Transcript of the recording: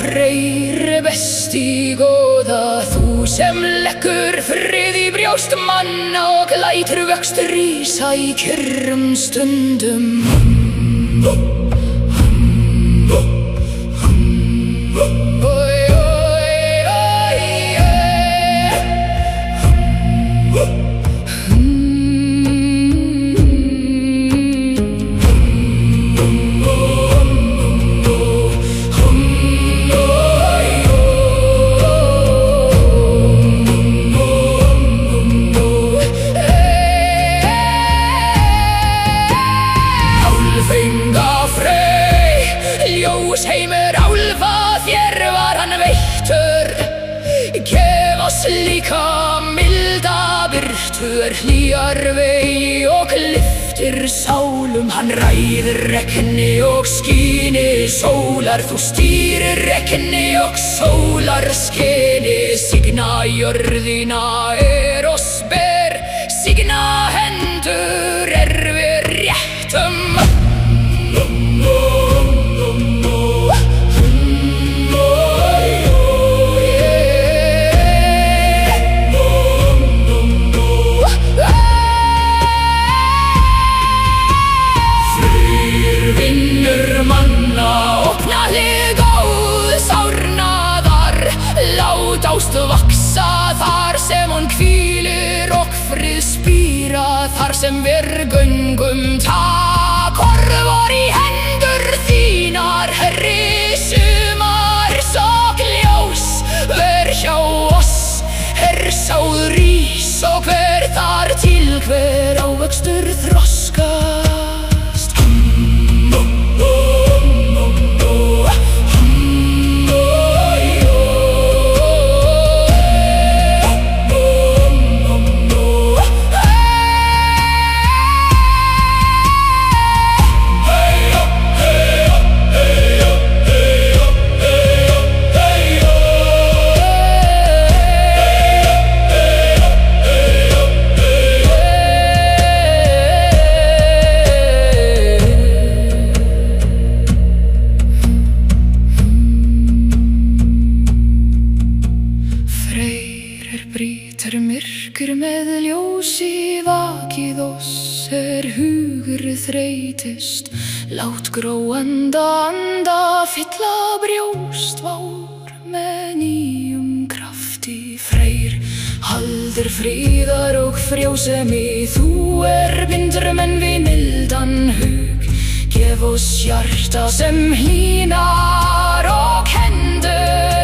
Freyr best í góða, þú sem leggur frið í brjóst manna og lætur vöxt rísa í kyrrum stundum. Ljósheimur álfa, þér var hann veittur. Gef oss líka milda birtur, hlýjar vegi og lyftir sálum. Hann ræðir regni og skíni sólar, þú stýrir regni og sólar skini. Signa jörðina oss ber, signa hendur við réttum. Ást vaksa þar sem hún hvílir og frið spíra þar sem við göngum. Takk horfur í hendur þínar, Herri, sumar og ljós. Ver hjá oss, Herr sáð rís, og hver þar til hver ávöxtur þroskast. Brýtur myrkur með ljósi vakið oss, hugur þreytist. Lát gróanda anda fylla brjóst vár með nýjum krafti. Freyr, haldur fríðar og frjósemi, þú bindur menn við mildan hug. Gef oss hjarta sem hlýnar og hendur